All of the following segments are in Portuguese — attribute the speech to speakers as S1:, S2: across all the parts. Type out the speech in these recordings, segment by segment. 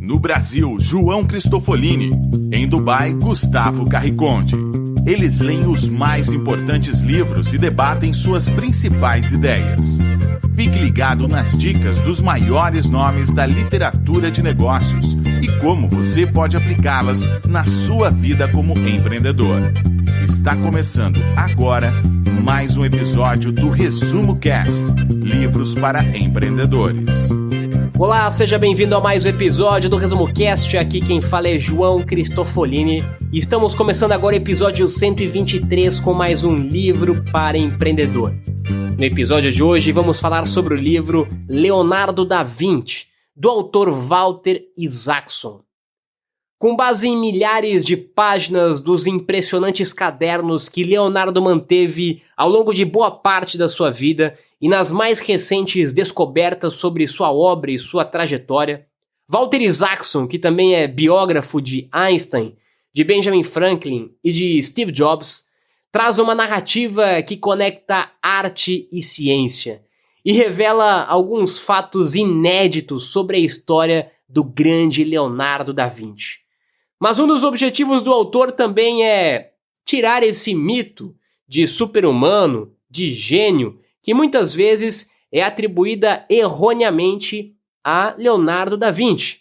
S1: No Brasil, João Cristofolini. Em Dubai, Gustavo Carriconde. Eles leem os mais importantes livros e debatem suas principais ideias. Fique ligado nas dicas dos maiores nomes da literatura de negócios e como você pode aplicá-las na sua vida como empreendedor. Está começando agora mais um episódio do Resumo Cast, livros para empreendedores.
S2: Olá, seja bem-vindo a mais um episódio do Resumo Cast. Aqui quem fala é João Cristofolini. E estamos começando agora o episódio 123 com mais um livro para empreendedor. No episódio de hoje vamos falar sobre o livro Leonardo da Vinci, do autor Walter Isaacson. Com base em milhares de páginas dos impressionantes cadernos que Leonardo manteve ao longo de boa parte da sua vida e nas mais recentes descobertas sobre sua obra e sua trajetória, Walter Isaacson, que também é biógrafo de Einstein, de Benjamin Franklin e de Steve Jobs, traz uma narrativa que conecta arte e ciência e revela alguns fatos inéditos sobre a história do grande Leonardo da Vinci. Mas um dos objetivos do autor também é tirar esse mito de super-humano, de gênio, que muitas vezes é atribuída erroneamente a Leonardo da Vinci.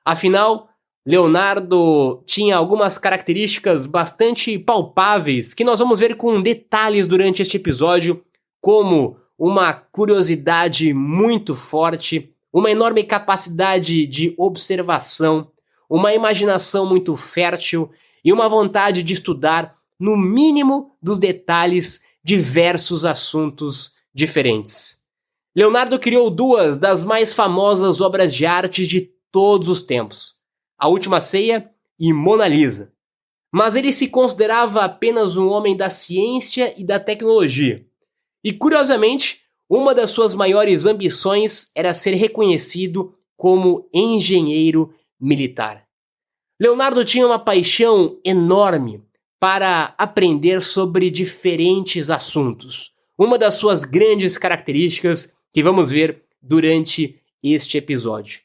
S2: Afinal, Leonardo tinha algumas características bastante palpáveis que nós vamos ver com detalhes durante este episódio, como uma curiosidade muito forte, uma enorme capacidade de observação, uma imaginação muito fértil e uma vontade de estudar, no mínimo dos detalhes, diversos assuntos diferentes. Leonardo criou duas das mais famosas obras de arte de todos os tempos, A Última Ceia e Mona Lisa. Mas ele se considerava apenas um homem da ciência e da tecnologia. E, curiosamente, uma das suas maiores ambições era ser reconhecido como engenheiro militar. Leonardo tinha uma paixão enorme para aprender sobre diferentes assuntos. Uma das suas grandes características que vamos ver durante este episódio.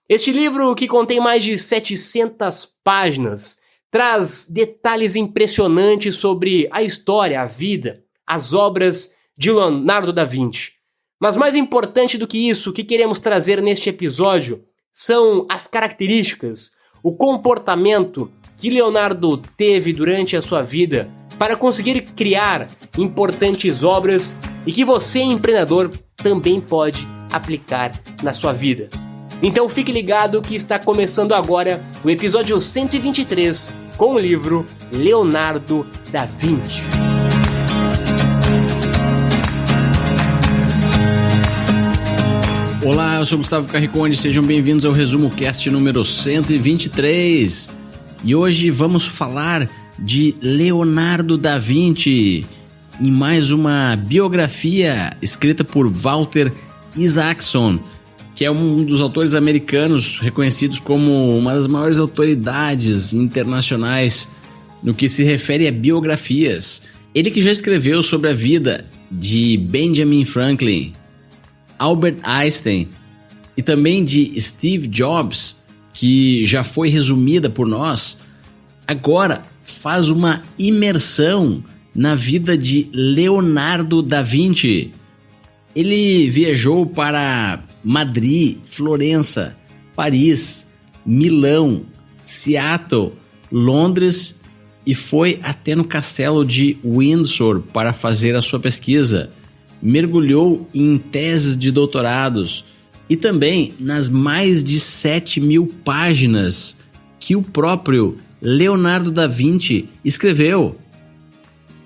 S2: Este livro, que contém mais de 700 páginas, traz detalhes impressionantes sobre a história, a vida, as obras de Leonardo da Vinci. Mas mais importante do que isso, o que queremos trazer neste episódio são as características, o comportamento que Leonardo teve durante a sua vida para conseguir criar importantes obras e que você, empreendedor, também pode aplicar na sua vida. Então fique ligado que está começando agora o episódio 123 com o livro Leonardo da Vinci.
S3: Olá, eu sou Gustavo Carriconde, sejam bem-vindos ao Resumo Cast número 123. E hoje vamos falar de Leonardo da Vinci, em mais uma biografia escrita por Walter Isaacson, que é um dos autores americanos reconhecidos como uma das maiores autoridades internacionais no que se refere a biografias. Ele que já escreveu sobre a vida de Benjamin Franklin, Albert Einstein e também de Steve Jobs, que já foi resumida por nós, agora faz uma imersão na vida de Leonardo da Vinci. Ele viajou para Madrid, Florença, Paris, Milão, Seattle, Londres e foi até no castelo de Windsor para fazer a sua pesquisa. Mergulhou em teses de doutorados e também nas mais de 7.000 páginas que o próprio Leonardo da Vinci escreveu.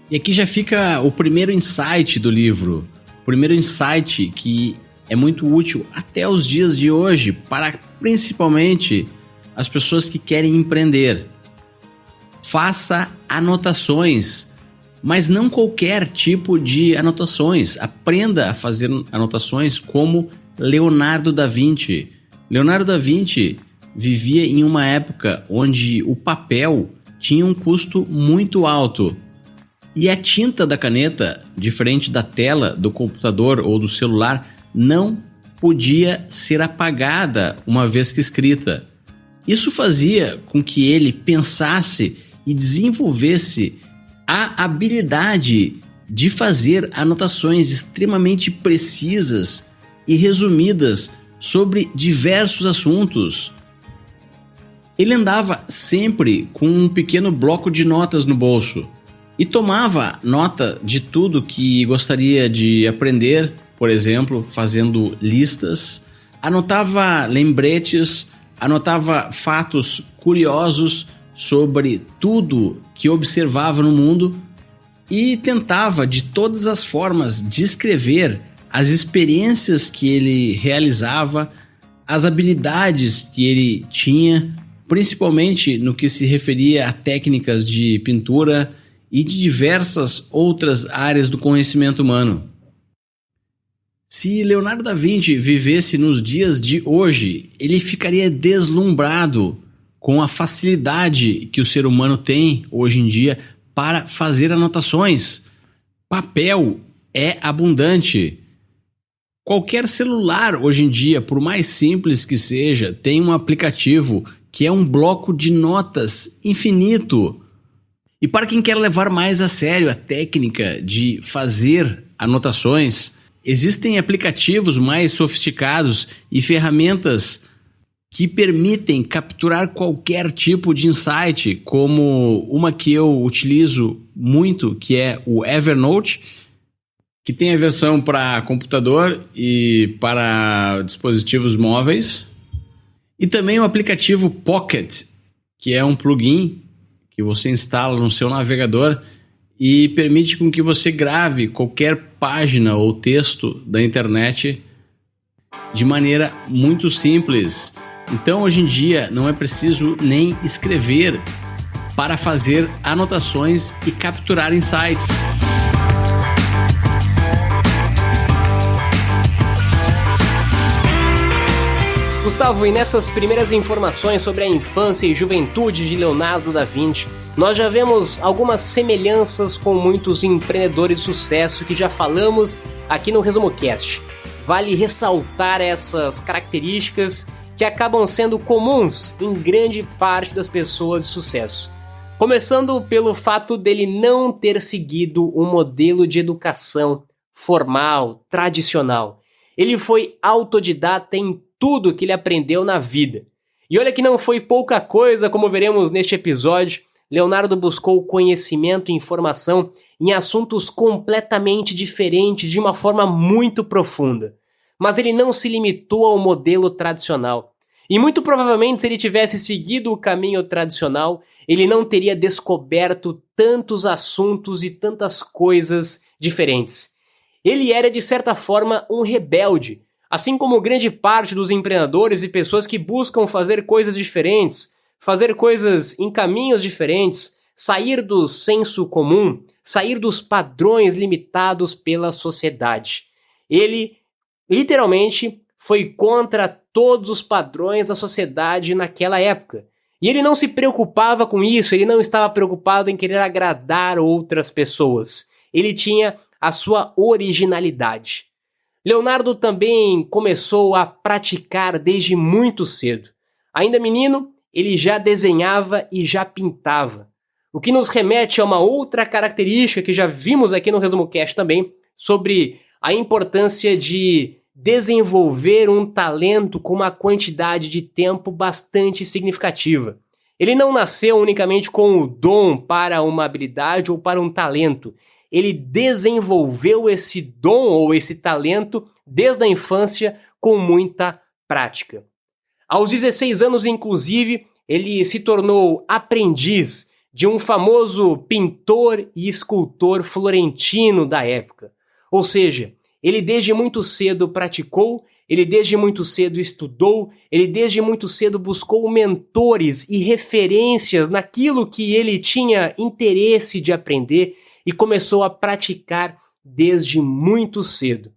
S3: E aqui já fica o primeiro insight do livro, o primeiro insight que é muito útil até os dias de hoje para principalmente as pessoas que querem empreender. Faça anotações, mas não qualquer tipo de anotações. Aprenda a fazer anotações como Leonardo da Vinci. Leonardo da Vinci vivia em uma época onde o papel tinha um custo muito alto. E a tinta da caneta, diferente da tela do computador ou do celular, não podia ser apagada uma vez que escrita. Isso fazia com que ele pensasse e desenvolvesse a habilidade de fazer anotações extremamente precisas e resumidas sobre diversos assuntos. Ele andava sempre com um pequeno bloco de notas no bolso e tomava nota de tudo que gostaria de aprender, por exemplo, fazendo listas, anotava lembretes, anotava fatos curiosos sobre tudo que observava no mundo e tentava de todas as formas descrever as experiências que ele realizava, as habilidades que ele tinha, principalmente no que se referia a técnicas de pintura e de diversas outras áreas do conhecimento humano. Se Leonardo da Vinci vivesse nos dias de hoje, ele ficaria deslumbrado com a facilidade que o ser humano tem hoje em dia para fazer anotações. Papel é abundante. Qualquer celular hoje em dia, por mais simples que seja, tem um aplicativo que é um bloco de notas infinito. E para quem quer levar mais a sério a técnica de fazer anotações, existem aplicativos mais sofisticados e ferramentas que permitem capturar qualquer tipo de insight, como uma que eu utilizo muito, que é o Evernote, que tem a versão para computador e para dispositivos móveis, e também o aplicativo Pocket, que é um plugin que você instala no seu navegador e permite com que você grave qualquer página ou texto da internet de maneira muito simples. Então, hoje em dia, não é preciso nem escrever para fazer anotações e capturar insights.
S2: Gustavo, e nessas primeiras informações sobre a infância e juventude de Leonardo da Vinci, nós já vemos algumas semelhanças com muitos empreendedores de sucesso que já falamos aqui no ResumoCast. Vale ressaltar essas características que acabam sendo comuns em grande parte das pessoas de sucesso. Começando pelo fato dele não ter seguido um modelo de educação formal, tradicional. Ele foi autodidata em tudo que ele aprendeu na vida. E olha que não foi pouca coisa, como veremos neste episódio. Leonardo buscou conhecimento e informação em assuntos completamente diferentes de uma forma muito profunda. Mas ele não se limitou ao modelo tradicional. E muito provavelmente, se ele tivesse seguido o caminho tradicional, ele não teria descoberto tantos assuntos e tantas coisas diferentes. Ele era, de certa forma, um rebelde, assim como grande parte dos empreendedores e pessoas que buscam fazer coisas diferentes, fazer coisas em caminhos diferentes, sair do senso comum, sair dos padrões limitados pela sociedade. Ele, literalmente, foi contra todos os padrões da sociedade naquela época. E ele não se preocupava com isso, ele não estava preocupado em querer agradar outras pessoas. Ele tinha a sua originalidade. Leonardo também começou a praticar desde muito cedo. Ainda menino, ele já desenhava e já pintava. O que nos remete a uma outra característica que já vimos aqui no ResumoCast também, sobre a importância de desenvolver um talento com uma quantidade de tempo bastante significativa. Ele não nasceu unicamente com o dom para uma habilidade ou para um talento. Ele desenvolveu esse dom ou esse talento desde a infância com muita prática. Aos 16 anos, inclusive, ele se tornou aprendiz de um famoso pintor e escultor florentino da época. Ou seja, ele desde muito cedo praticou, ele desde muito cedo estudou, ele desde muito cedo buscou mentores e referências naquilo que ele tinha interesse de aprender e começou a praticar desde muito cedo.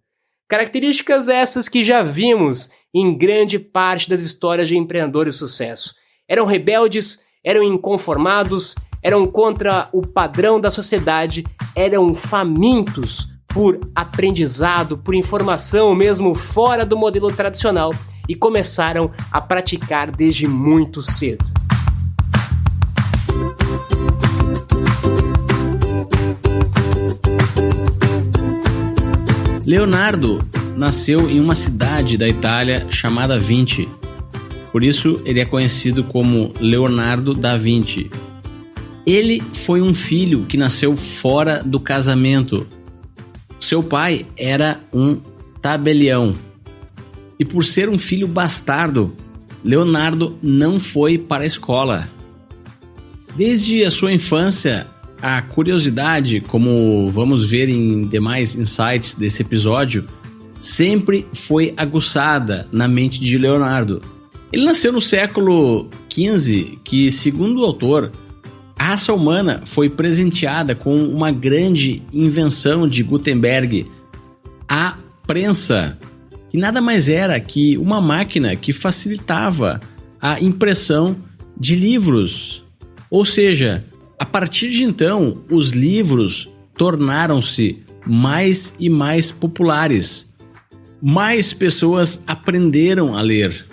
S2: Características essas que já vimos em grande parte das histórias de empreendedores de sucesso. Eram rebeldes, eram inconformados, eram contra o padrão da sociedade, eram famintos por aprendizado, por informação mesmo fora do modelo tradicional, e começaram a praticar desde muito cedo.
S3: Leonardo nasceu em uma cidade da Itália chamada Vinci. Por isso, ele é conhecido como Leonardo da Vinci. Ele foi um filho que nasceu fora do casamento. Seu pai era um tabelião. E por ser um filho bastardo, Leonardo não foi para a escola. Desde a sua infância, a curiosidade, como vamos ver em demais insights desse episódio, sempre foi aguçada na mente de Leonardo. Ele nasceu no século XV, que, segundo o autor, a raça humana foi presenteada com uma grande invenção de Gutenberg, a prensa, que nada mais era que uma máquina que facilitava a impressão de livros. Ou seja, a partir de então, os livros tornaram-se mais e mais populares. Mais pessoas aprenderam a ler.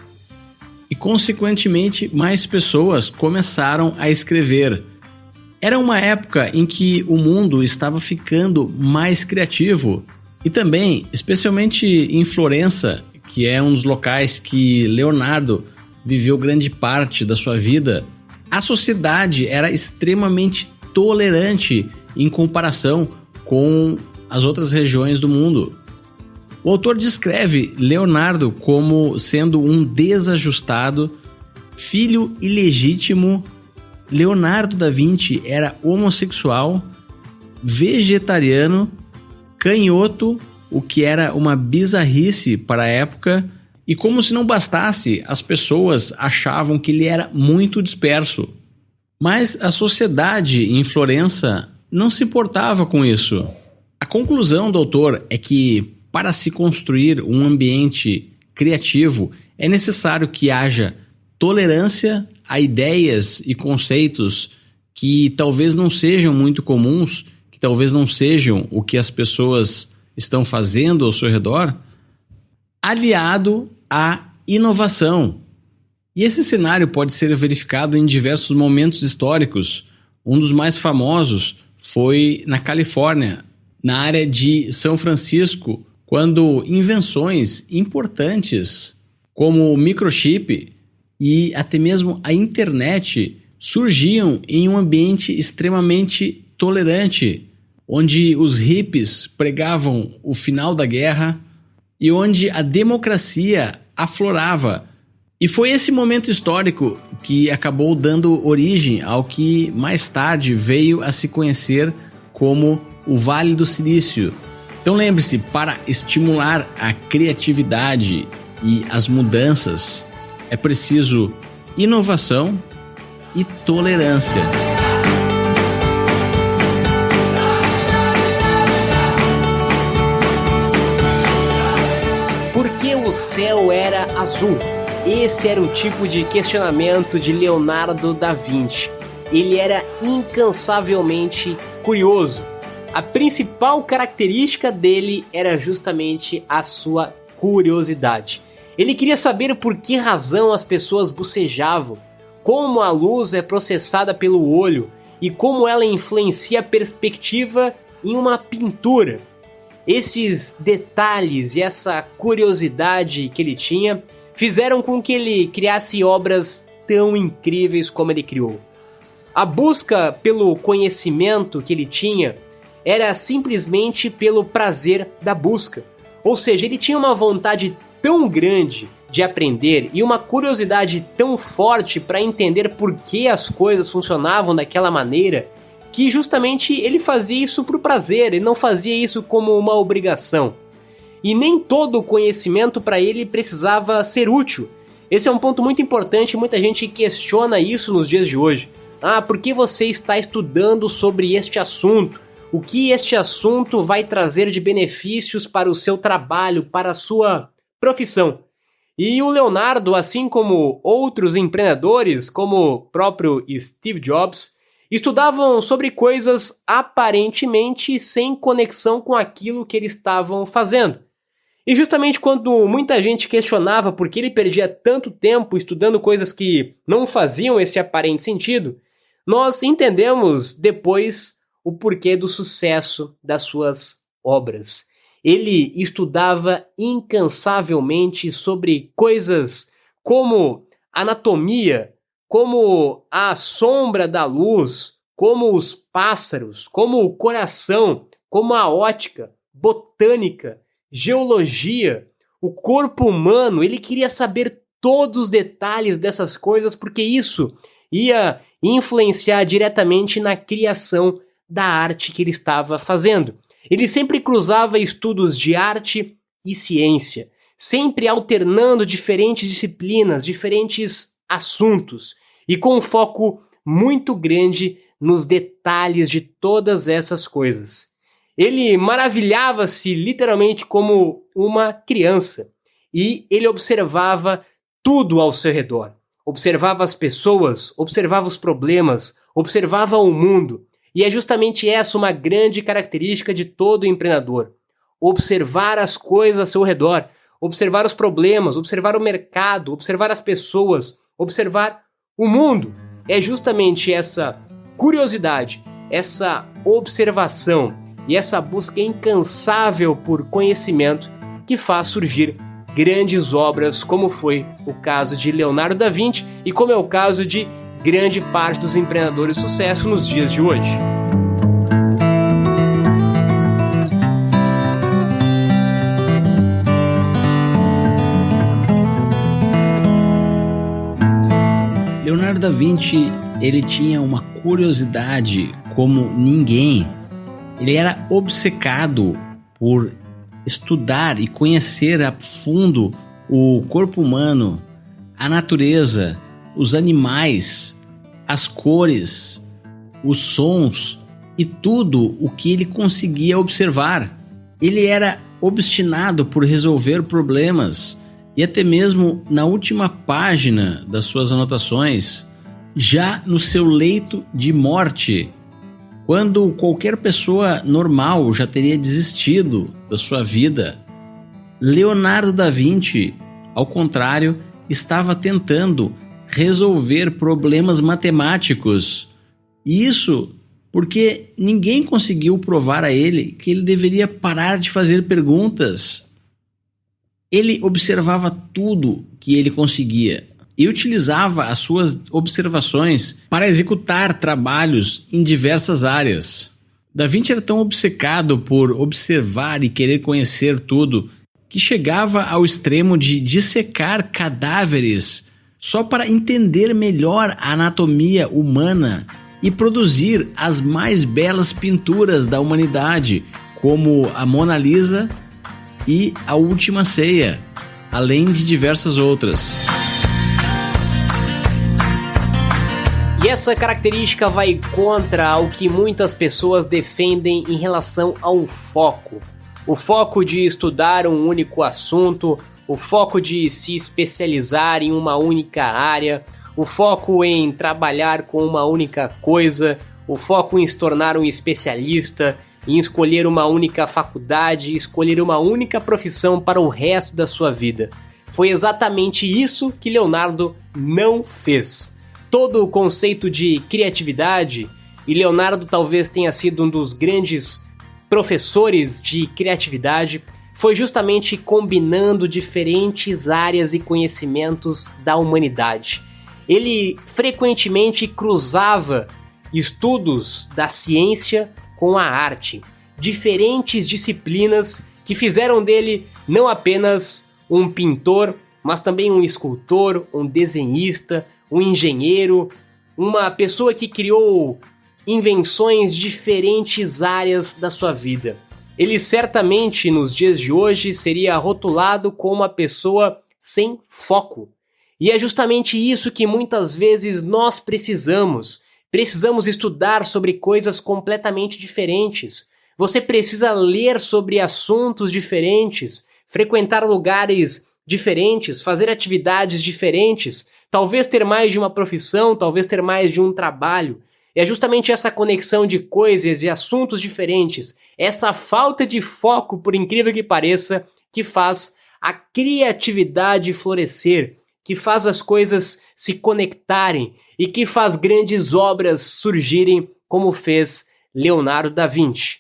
S3: E, consequentemente, mais pessoas começaram a escrever. Era uma época em que o mundo estava ficando mais criativo. E também, especialmente em Florença, que é um dos locais que Leonardo viveu grande parte da sua vida, a sociedade era extremamente tolerante em comparação com as outras regiões do mundo. O autor descreve Leonardo como sendo um desajustado, filho ilegítimo. Leonardo da Vinci era homossexual, vegetariano, canhoto, o que era uma bizarrice para a época, e como se não bastasse, as pessoas achavam que ele era muito disperso. Mas a sociedade em Florença não se importava com isso. A conclusão do autor é que, para se construir um ambiente criativo, é necessário que haja tolerância a ideias e conceitos que talvez não sejam muito comuns, que talvez não sejam o que as pessoas estão fazendo ao seu redor, aliado à inovação. E esse cenário pode ser verificado em diversos momentos históricos. Um dos mais famosos foi na Califórnia, na área de São Francisco, quando invenções importantes como o microchip e até mesmo a internet surgiam em um ambiente extremamente tolerante, onde os hippies pregavam o final da guerra e onde a democracia aflorava. E foi esse momento histórico que acabou dando origem ao que mais tarde veio a se conhecer como o Vale do Silício. Então lembre-se, para estimular a criatividade e as mudanças, é preciso inovação e tolerância.
S2: Por que o céu era azul? Esse era o tipo de questionamento de Leonardo da Vinci. Ele era incansavelmente curioso. A principal característica dele era justamente a sua curiosidade. Ele queria saber por que razão as pessoas bocejavam, como a luz é processada pelo olho e como ela influencia a perspectiva em uma pintura. Esses detalhes e essa curiosidade que ele tinha fizeram com que ele criasse obras tão incríveis como ele criou. A busca pelo conhecimento que ele tinha era simplesmente pelo prazer da busca. Ou seja, ele tinha uma vontade tão grande de aprender e uma curiosidade tão forte para entender por que as coisas funcionavam daquela maneira, que justamente ele fazia isso por prazer, ele não fazia isso como uma obrigação. E nem todo o conhecimento para ele precisava ser útil. Esse é um ponto muito importante, muita gente questiona isso nos dias de hoje. Por que você está estudando sobre este assunto? O que este assunto vai trazer de benefícios para o seu trabalho, para a sua profissão? E o Leonardo, assim como outros empreendedores, como o próprio Steve Jobs, estudavam sobre coisas aparentemente sem conexão com aquilo que eles estavam fazendo. E justamente quando muita gente questionava por que ele perdia tanto tempo estudando coisas que não faziam esse aparente sentido, nós entendemos depois o porquê do sucesso das suas obras. Ele estudava incansavelmente sobre coisas como anatomia, como a sombra da luz, como os pássaros, como o coração, como a ótica, botânica, geologia, o corpo humano. Ele queria saber todos os detalhes dessas coisas porque isso ia influenciar diretamente na criação da arte que ele estava fazendo. Ele sempre cruzava estudos de arte e ciência, sempre alternando diferentes disciplinas, diferentes assuntos, e com um foco muito grande nos detalhes de todas essas coisas. Ele maravilhava-se literalmente como uma criança, e ele observava tudo ao seu redor. Observava as pessoas, observava os problemas, observava o mundo. E é justamente essa uma grande característica de todo empreendedor. Observar as coisas ao seu redor, observar os problemas, observar o mercado, observar as pessoas, observar o mundo. É justamente essa curiosidade, essa observação e essa busca incansável por conhecimento que faz surgir grandes obras, como foi o caso de Leonardo da Vinci e como é o caso de grande parte dos empreendedores de sucesso nos dias de hoje.
S3: Leonardo da Vinci, ele tinha uma curiosidade como ninguém. Ele era obcecado por estudar e conhecer a fundo o corpo humano, a natureza, os animais, as cores, os sons e tudo o que ele conseguia observar. Ele era obstinado por resolver problemas e até mesmo na última página das suas anotações, já no seu leito de morte, quando qualquer pessoa normal já teria desistido da sua vida, Leonardo da Vinci, ao contrário, estava tentando resolver problemas matemáticos. E isso porque ninguém conseguiu provar a ele que ele deveria parar de fazer perguntas. Ele observava tudo que ele conseguia e utilizava as suas observações para executar trabalhos em diversas áreas. Da Vinci era tão obcecado por observar e querer conhecer tudo que chegava ao extremo de dissecar cadáveres só para entender melhor a anatomia humana e produzir as mais belas pinturas da humanidade, como a Mona Lisa e a Última Ceia, além de diversas outras.
S2: E essa característica vai contra o que muitas pessoas defendem em relação ao foco. O foco de estudar um único assunto, o foco de se especializar em uma única área, o foco em trabalhar com uma única coisa, o foco em se tornar um especialista, em escolher uma única faculdade, escolher uma única profissão para o resto da sua vida. Foi exatamente isso que Leonardo não fez. Todo o conceito de criatividade, e Leonardo talvez tenha sido um dos grandes professores de criatividade, foi justamente combinando diferentes áreas e conhecimentos da humanidade. Ele frequentemente cruzava estudos da ciência com a arte, diferentes disciplinas que fizeram dele não apenas um pintor, mas também um escultor, um desenhista, um engenheiro, uma pessoa que criou invenções de diferentes áreas da sua vida. Ele certamente, nos dias de hoje, seria rotulado como uma pessoa sem foco. E é justamente isso que muitas vezes nós precisamos. Precisamos estudar sobre coisas completamente diferentes. Você precisa ler sobre assuntos diferentes, frequentar lugares diferentes, fazer atividades diferentes, talvez ter mais de uma profissão, talvez ter mais de um trabalho. É justamente essa conexão de coisas e assuntos diferentes, essa falta de foco, por incrível que pareça, que faz a criatividade florescer, que faz as coisas se conectarem e que faz grandes obras surgirem, como fez Leonardo da Vinci.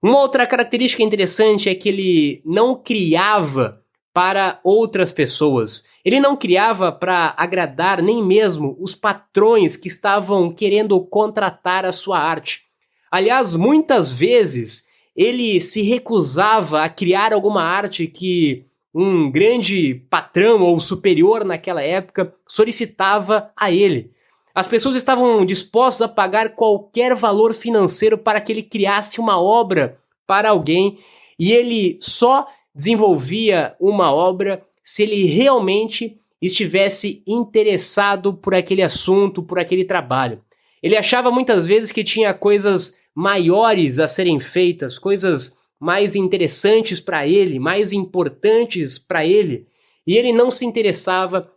S2: Uma outra característica interessante é que ele não criava para outras pessoas. Ele não criava para agradar nem mesmo os patrões que estavam querendo contratar a sua arte. Aliás, muitas vezes ele se recusava a criar alguma arte que um grande patrão ou superior naquela época solicitava a ele. As pessoas estavam dispostas a pagar qualquer valor financeiro para que ele criasse uma obra para alguém, e ele só desenvolvia uma obra se ele realmente estivesse interessado por aquele assunto, por aquele trabalho. Ele achava muitas vezes que tinha coisas maiores a serem feitas, coisas mais interessantes para ele, mais importantes para ele, e ele não se interessava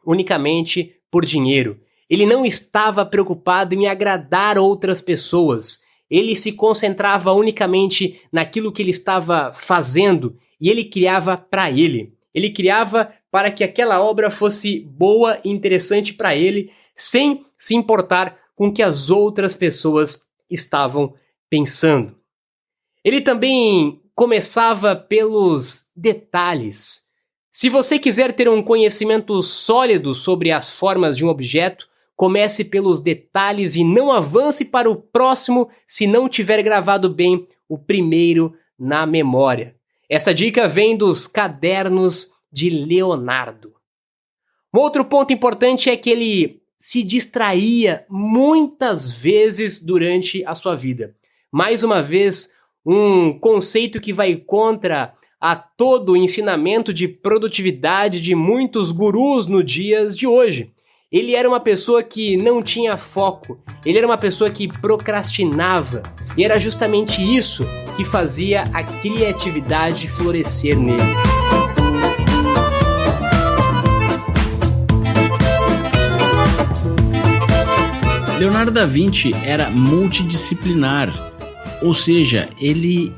S2: unicamente por dinheiro. Ele não estava preocupado em agradar outras pessoas. Ele se concentrava unicamente naquilo que ele estava fazendo e ele criava para ele. Ele criava para que aquela obra fosse boa e interessante para ele, sem se importar com o que as outras pessoas estavam pensando. Ele também começava pelos detalhes. Se você quiser ter um conhecimento sólido sobre as formas de um objeto, comece pelos detalhes e não avance para o próximo se não tiver gravado bem o primeiro na memória. Essa dica vem dos cadernos de Leonardo. Um outro ponto importante é que ele se distraía muitas vezes durante a sua vida. Mais uma vez, um conceito que vai contra a todo o ensinamento de produtividade de muitos gurus nos dias de hoje. Ele era uma pessoa que não tinha foco, ele era uma pessoa que procrastinava, e era justamente isso que fazia a criatividade florescer nele.
S3: Leonardo da Vinci era multidisciplinar, ou seja, ele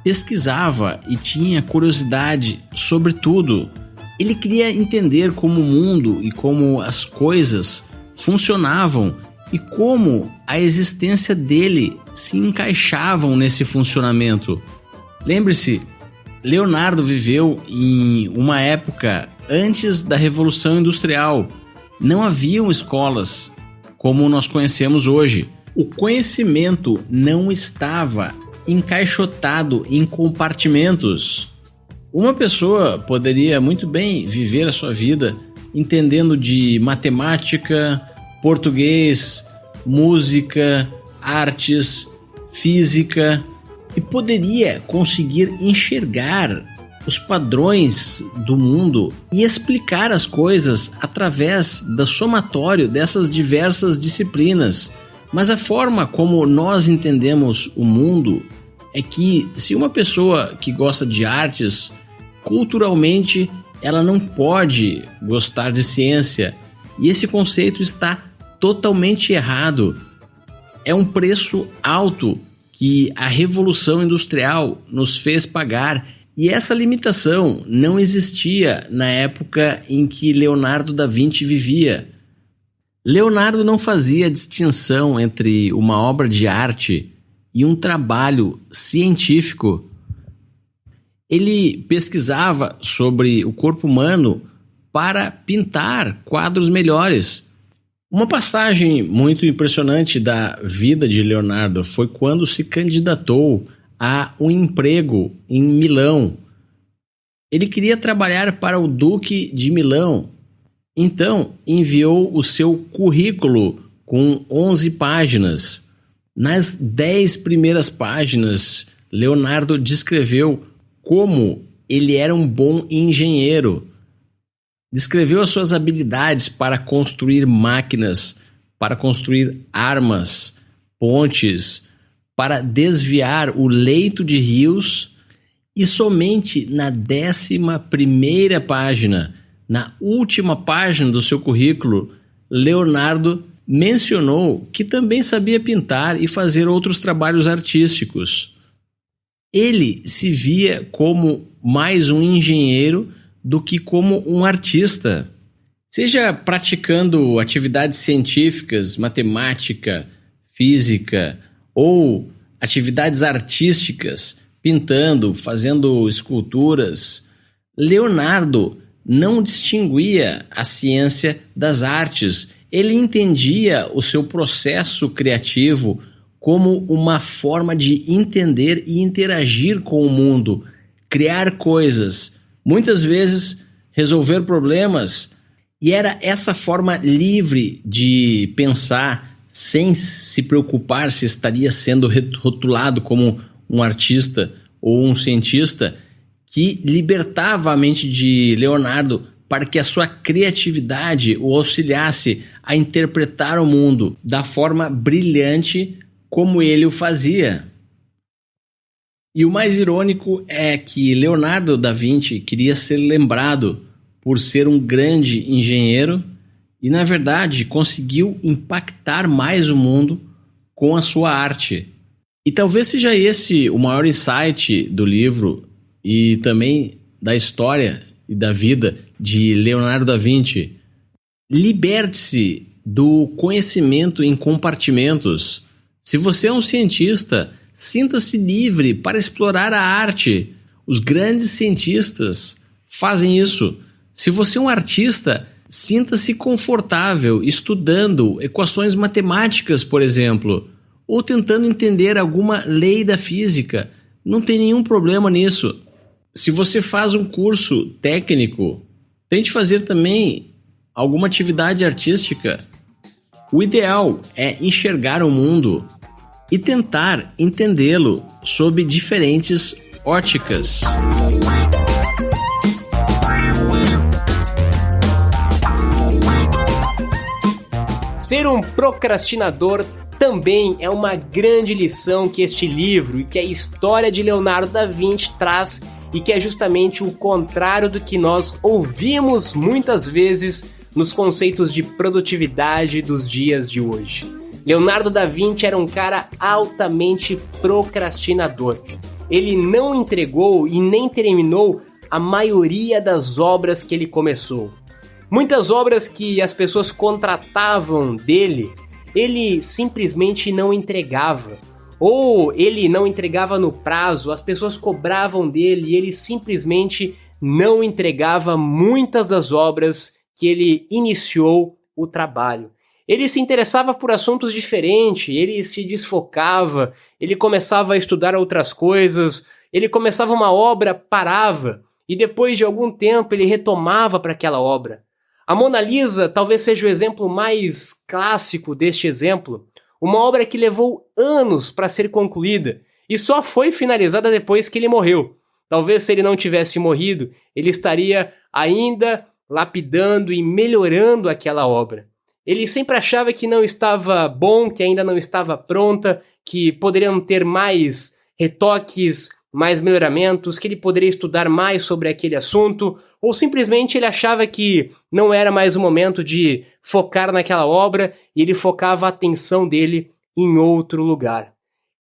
S3: pesquisava e tinha curiosidade sobre tudo. Ele queria entender como o mundo e como as coisas funcionavam e como a existência dele se encaixavam nesse funcionamento. Lembre-se, Leonardo viveu em uma época antes da Revolução Industrial. Não haviam escolas como nós conhecemos hoje. O conhecimento não estava encaixotado em compartimentos. Uma pessoa poderia muito bem viver a sua vida entendendo de matemática, português, música, artes, física e poderia conseguir enxergar os padrões do mundo e explicar as coisas através do somatório dessas diversas disciplinas. Mas a forma como nós entendemos o mundo é que se uma pessoa que gosta de artes, culturalmente, ela não pode gostar de ciência. E esse conceito está totalmente errado. É um preço alto que a Revolução Industrial nos fez pagar. E essa limitação não existia na época em que Leonardo da Vinci vivia. Leonardo não fazia distinção entre uma obra de arte e um trabalho científico. Ele pesquisava sobre o corpo humano para pintar quadros melhores. Uma passagem muito impressionante da vida de Leonardo foi quando se candidatou a um emprego em Milão. Ele queria trabalhar para o Duque de Milão, então enviou o seu currículo com 11 páginas. Nas 10 primeiras páginas, Leonardo descreveu como ele era um bom engenheiro. Descreveu as suas habilidades para construir máquinas, para construir armas, pontes, para desviar o leito de rios, e somente na 11ª página, na última página do seu currículo, Leonardo mencionou que também sabia pintar e fazer outros trabalhos artísticos. Ele se via como mais um engenheiro do que como um artista. Seja praticando atividades científicas, matemática, física ou atividades artísticas, pintando, fazendo esculturas, Leonardo não distinguia a ciência das artes. Ele entendia o seu processo criativo como uma forma de entender e interagir com o mundo, criar coisas, muitas vezes resolver problemas. E era essa forma livre de pensar, sem se preocupar se estaria sendo rotulado como um artista ou um cientista, que libertava a mente de Leonardo para que a sua criatividade o auxiliasse a interpretar o mundo da forma brilhante como ele o fazia. E o mais irônico é que Leonardo da Vinci queria ser lembrado por ser um grande engenheiro e, na verdade, conseguiu impactar mais o mundo com a sua arte. E talvez seja esse o maior insight do livro e também da história e da vida de Leonardo da Vinci. Liberte-se do conhecimento em compartimentos. Se você é um cientista, sinta-se livre para explorar a arte. Os grandes cientistas fazem isso. Se você é um artista, sinta-se confortável estudando equações matemáticas, por exemplo, ou tentando entender alguma lei da física. Não tem nenhum problema nisso. Se você faz um curso técnico, tente fazer também alguma atividade artística. O ideal é enxergar o mundo e tentar entendê-lo sob diferentes óticas.
S2: Ser um procrastinador também é uma grande lição que este livro e que a história de Leonardo da Vinci traz, e que é justamente o contrário do que nós ouvimos muitas vezes nos conceitos de produtividade dos dias de hoje. Leonardo da Vinci era um cara altamente procrastinador. Ele não entregou e nem terminou a maioria das obras que ele começou. Muitas obras que as pessoas contratavam dele, ele simplesmente não entregava. Ou ele não entregava no prazo, as pessoas cobravam dele e ele simplesmente não entregava muitas das obras que ele iniciou o trabalho. Ele se interessava por assuntos diferentes, ele se desfocava, ele começava a estudar outras coisas, ele começava uma obra, parava, e depois de algum tempo ele retomava para aquela obra. A Mona Lisa talvez seja o exemplo mais clássico deste exemplo, uma obra que levou anos para ser concluída e só foi finalizada depois que ele morreu. Talvez se ele não tivesse morrido, ele estaria ainda lapidando e melhorando aquela obra. Ele sempre achava que não estava bom, que ainda não estava pronta, que poderiam ter mais retoques, mais melhoramentos, que ele poderia estudar mais sobre aquele assunto, ou simplesmente ele achava que não era mais o momento de focar naquela obra e ele focava a atenção dele em outro lugar.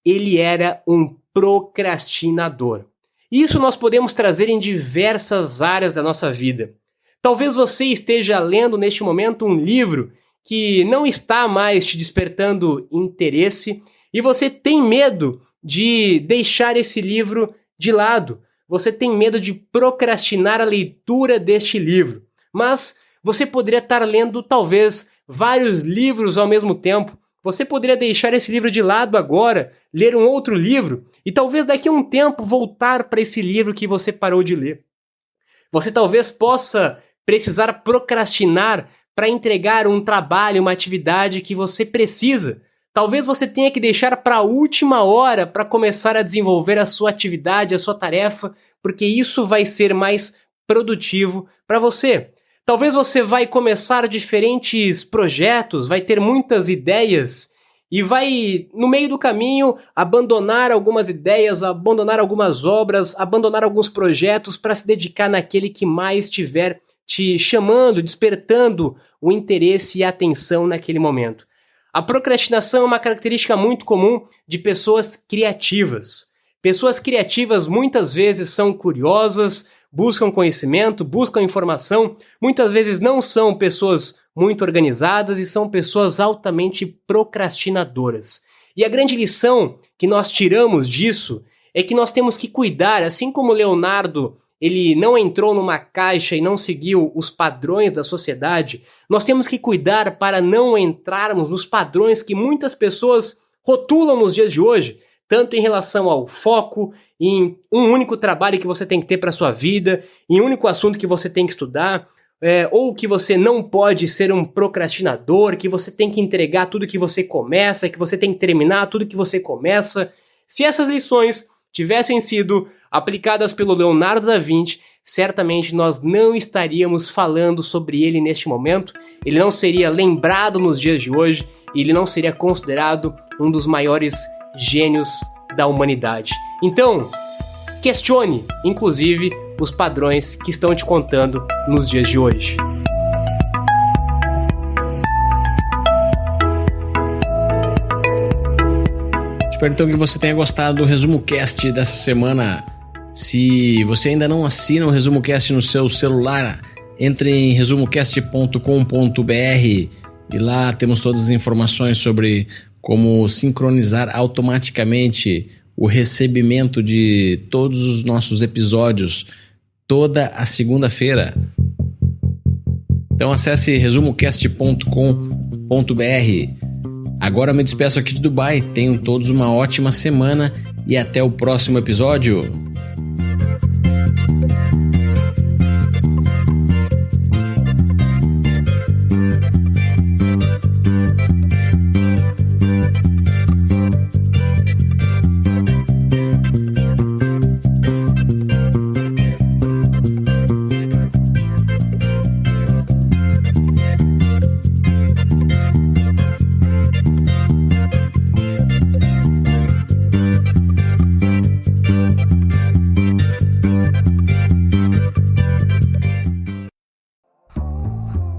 S2: Ele era um procrastinador. Isso nós podemos trazer em diversas áreas da nossa vida. Talvez você esteja lendo neste momento um livro que não está mais te despertando interesse e você tem medo de deixar esse livro de lado. Você tem medo de procrastinar a leitura deste livro. Mas você poderia estar lendo talvez vários livros ao mesmo tempo. Você poderia deixar esse livro de lado agora, ler um outro livro e talvez daqui a um tempo voltar para esse livro que você parou de ler. Você talvez possa precisar procrastinar para entregar um trabalho, uma atividade que você precisa. Talvez você tenha que deixar para a última hora para começar a desenvolver a sua atividade, a sua tarefa, porque isso vai ser mais produtivo para você. Talvez você vai começar diferentes projetos, vai ter muitas ideias e vai, no meio do caminho, abandonar algumas ideias, abandonar algumas obras, abandonar alguns projetos para se dedicar naquele que mais estiver te chamando, despertando o interesse e a atenção naquele momento. A procrastinação é uma característica muito comum de pessoas criativas. Pessoas criativas muitas vezes são curiosas, buscam conhecimento, buscam informação, muitas vezes não são pessoas muito organizadas e são pessoas altamente procrastinadoras. E a grande lição que nós tiramos disso é que nós temos que cuidar, assim como Leonardo ele não entrou numa caixa e não seguiu os padrões da sociedade, nós temos que cuidar para não entrarmos nos padrões que muitas pessoas rotulam nos dias de hoje, tanto em relação ao foco, em um único trabalho que você tem que ter para a sua vida, em um único assunto que você tem que estudar, ou que você não pode ser um procrastinador, que você tem que entregar tudo que você começa, que você tem que terminar tudo que você começa. Se essas lições tivessem sido aplicadas pelo Leonardo da Vinci, certamente nós não estaríamos falando sobre ele neste momento, ele não seria lembrado nos dias de hoje, e ele não seria considerado um dos maiores gênios da humanidade. Então, questione, inclusive, os padrões que estão te contando nos dias de hoje.
S3: Espero então que você tenha gostado do Resumo Cast dessa semana. Se você ainda não assina o Resumo Cast no seu celular, entre em resumocast.com.br e lá temos todas as informações sobre como sincronizar automaticamente o recebimento de todos os nossos episódios toda a segunda-feira. Então acesse resumocast.com.br. Agora eu me despeço aqui de Dubai. Tenham todos uma ótima semana e até o próximo episódio.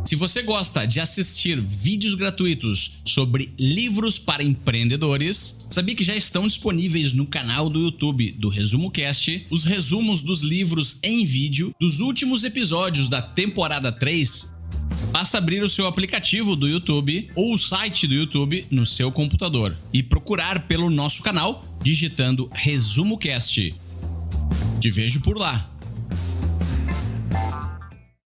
S4: Se você gosta de assistir vídeos gratuitos sobre livros para empreendedores, sabia que já estão disponíveis no canal do YouTube do Resumo Cast os resumos dos livros em vídeo dos últimos episódios da temporada 3? Basta abrir o seu aplicativo do YouTube ou o site do YouTube no seu computador e procurar pelo nosso canal digitando Resumo Cast. Te vejo por lá.